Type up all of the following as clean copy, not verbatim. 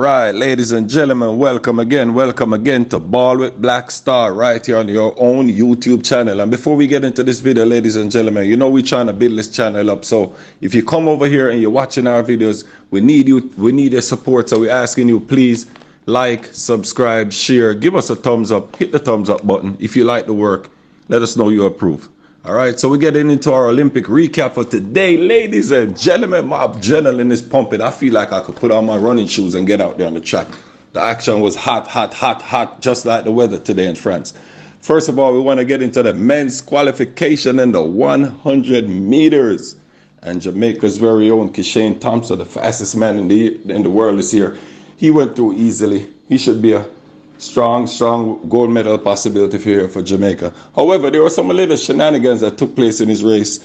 right, ladies and gentlemen, welcome again to Ball with Black Star right here on your own YouTube channel. And before we get into this video, ladies and gentlemen, you know we're trying to build this channel up. So if you come over here and you're watching our videos, we need your support. So we're asking you, please like, subscribe, share, give us a thumbs up, hit the thumbs up button. If you like the work, let us know you approve. All right, so we're getting into our Olympic recap for today, ladies and gentlemen. My adrenaline is pumping. I feel like I could put on my running shoes and get out there on the track. The action was hot, just like the weather today in France. First of all, we want to get into the men's qualification in the 100 meters. And Jamaica's very own Sha'Carri Thompson, the fastest man in the world this year. He went through easily. He should be a strong gold medal possibility here for Jamaica. However, there were some little shenanigans that took place in his race.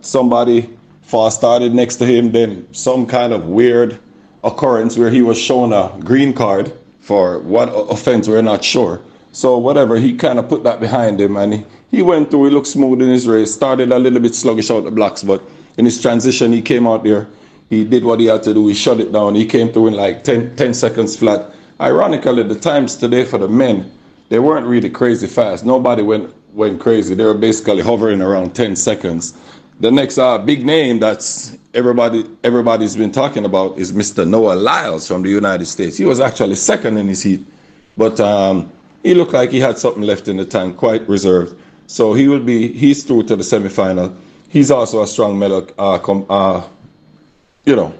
Somebody fast started next to him, then some kind of weird occurrence where he was shown a green card for what offense, we're not sure. So whatever, he kind of put that behind him and he went through, he looked smooth in his race, started a little bit sluggish out the blocks, but in his transition, he came out there, he did what he had to do, he shut it down, he came through in like 10 seconds flat. Ironically, the times today for the men, they weren't really crazy fast. Nobody went crazy. They were basically hovering around 10 seconds. The next big name that's everybody's been talking about is Mr. Noah Lyles from the United States. He was actually second in his heat, but he looked like he had something left in the tank, quite reserved. So he's through to the semifinal. He's also a strong medal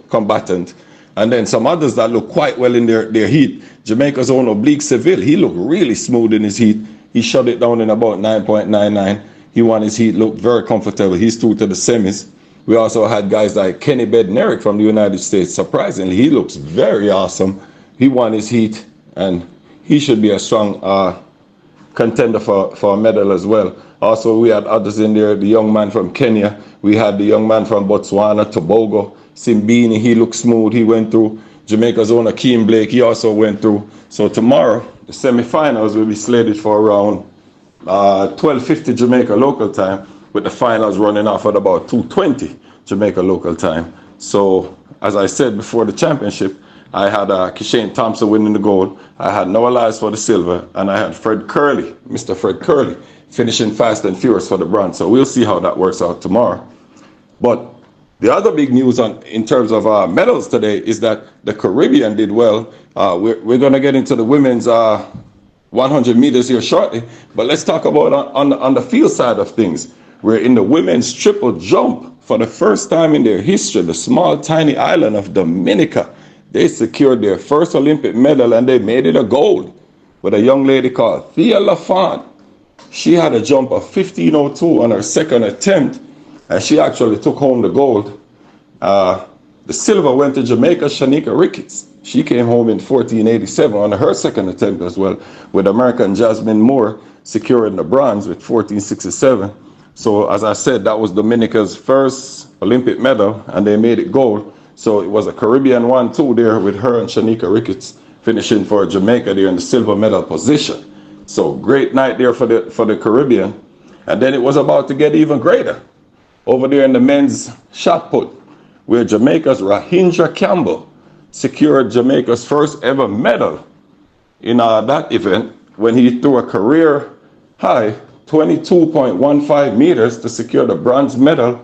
combatant. And then some others that look quite well in their heat. Jamaica's own Oblique Seville, he looked really smooth in his heat. He shut it down in about 9.99. He won his heat, looked very comfortable. He's through to the semis. We also had guys like Kenny Bednarik from the United States. Surprisingly, he looks very awesome. He won his heat, and he should be a strong contender for a medal as well. Also, we had others in there, the young man from Kenya. We had the young man from Botswana, Tobago. Simbini, he looked smooth, he went through. Jamaica's own Akeem Blake, he also went through. So tomorrow, the semifinals will be slated for around 12:50 Jamaica local time, with the finals running off at about 2:20 Jamaica local time. So, as I said before the championship, I had Sha'Carri Thompson winning the gold, I had Noah Lyles for the silver, and I had Fred Curley, Mr. Fred Curley, finishing fast and furious for the bronze. So we'll see how that works out tomorrow. But the other big news in terms of medals today is that the Caribbean did well. We're going to get into the women's 100 meters here shortly, but let's talk about on the field side of things. We're in the women's triple jump. For the first time in their history, the small tiny island of Dominica, they secured their first Olympic medal, and they made it a gold with a young lady called Thea Lafont. She had a jump of 15:02 on her second attempt, and she actually took home the gold. The silver went to Jamaica's Sha'Carri Ricketts. She came home in 14:87 on her second attempt as well, with American Jasmine Moore securing the bronze with 14:67. So as I said, that was Dominica's first Olympic medal, and they made it gold. So it was a Caribbean 1-2 there with her and Sha'Carri Ricketts finishing for Jamaica there in the silver medal position. So great night there for the Caribbean. And then it was about to get even greater over there in the men's shot put, where Jamaica's Rahindra Campbell secured Jamaica's first ever medal in that event when he threw a career high 22.15 meters to secure the bronze medal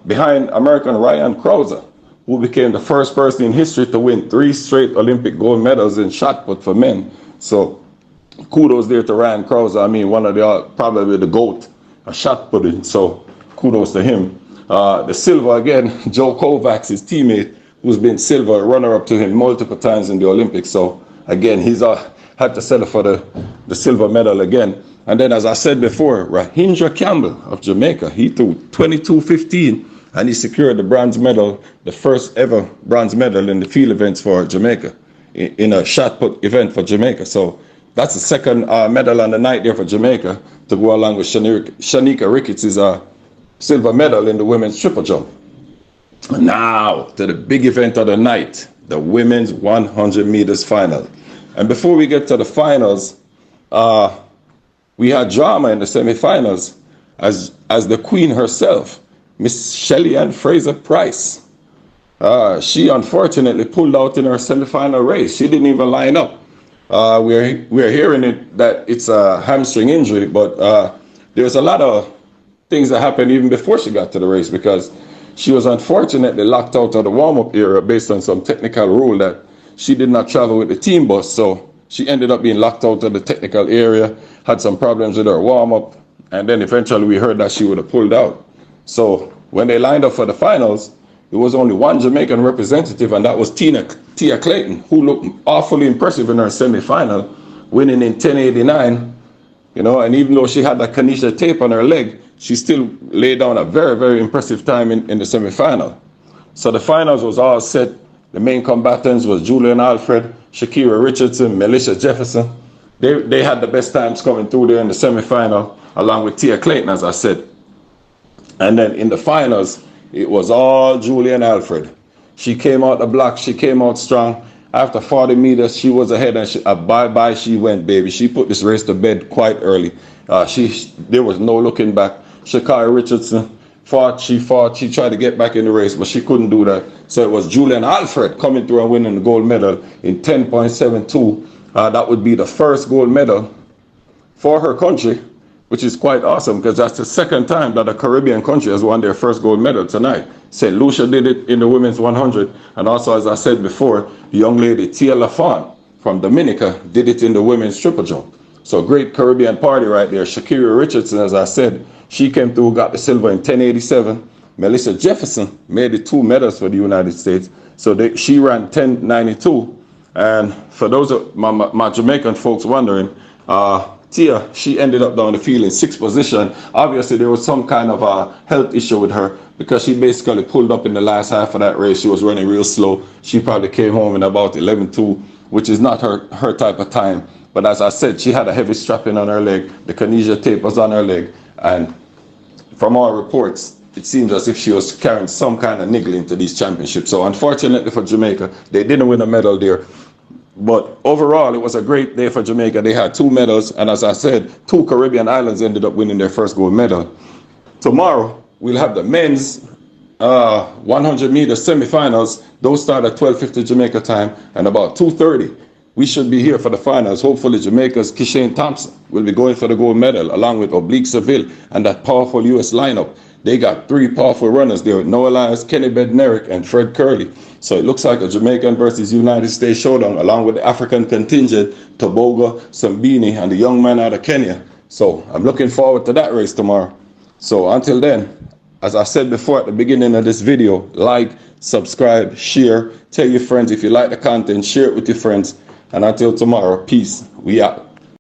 behind American Ryan Krauser, who became the first person in history to win 3 straight Olympic gold medals in shot put for men. So kudos there to Ryan Krauser. I mean, one of probably the GOAT of shot putting. So kudos to him. The silver again, Joe Kovacs, his teammate, who's been silver runner-up to him multiple times in the Olympics. So again, he's had to settle for the silver medal again. And then, as I said before, Rahindra Campbell of Jamaica, he threw 22:15, and he secured the bronze medal, the first ever bronze medal in the field events for Jamaica, in a shot put event for Jamaica. So that's the second medal on the night there for Jamaica, to go along with Sha'Carri Ricketts' silver medal in the women's triple jump. Now to the big event of the night, the women's 100 meters final. And before we get to the finals, we had drama in the semifinals as the queen herself, Miss Shelly Ann Fraser Price, She unfortunately pulled out in her semifinal race. She didn't even line up. We're hearing it that it's a hamstring injury, but there's a lot of things that happened even before she got to the race, because she was unfortunately locked out of the warm-up area based on some technical rule that she did not travel with the team bus. So she ended up being locked out of the technical area, had some problems with her warm-up, and then eventually we heard that she would have pulled out. So when they lined up for the finals, there was only one Jamaican representative, and that was Tia Clayton, who looked awfully impressive in her semifinal, winning in 10:89. And even though she had that kinesia tape on her leg, she still laid down a very, very impressive time in the semifinal. So the finals was all set. The main combatants was Julian Alfred, Sha'Carri Richardson, Melissa Jefferson. They had the best times coming through there in the semifinal, along with Tia Clayton, as I said. And then in the finals, it was all Julian Alfred. She came out the block. She came out strong. After 40 meters, she was ahead, and bye-bye she went, baby. She put this race to bed quite early. There was no looking back. Sha'Carri Richardson fought. She tried to get back in the race, but she couldn't do that. So it was Julian Alfred coming through and winning the gold medal in 10.72. That would be the first gold medal for her country, which is quite awesome, because that's the second time that a Caribbean country has won their first gold medal tonight. St. Lucia did it in the women's 100, and also, as I said before, the young lady Tia Lafont from Dominica did it in the women's triple jump. So great Caribbean party right there. Sha'Carri Richardson, as I said, she came through, got the silver in 10:87. Melissa Jefferson made it 2 medals for the United States. So she ran 10:92. And for those of my Jamaican folks wondering, Tia, she ended up down the field in 6th position. Obviously, there was some kind of a health issue with her, because she basically pulled up in the last half of that race. She was running real slow. She probably came home in about 11:2, which is not her type of time. But as I said, she had a heavy strapping on her leg. The kinesia tape was on her leg. And from all reports, it seems as if she was carrying some kind of niggle into these championships. So unfortunately for Jamaica, they didn't win a medal there. But overall, it was a great day for Jamaica. They had 2 medals, and as I said, 2 Caribbean islands ended up winning their first gold medal. Tomorrow, we'll have the men's 100 meter semifinals. Those start at 12:50 Jamaica time, and about 2:30, we should be here for the finals. Hopefully, Jamaica's Kishane Thompson will be going for the gold medal, along with Oblique Seville and that powerful U.S. lineup. They got 3 powerful runners there with Noah Lyles, Kenny Bednarik, and Fred Curley. So it looks like a Jamaican versus United States showdown, along with the African contingent, Toboga, Sambini, and the young man out of Kenya. So I'm looking forward to that race tomorrow. So until then, as I said before at the beginning of this video, like, subscribe, share, tell your friends if you like the content, share it with your friends. And until tomorrow, peace. We out.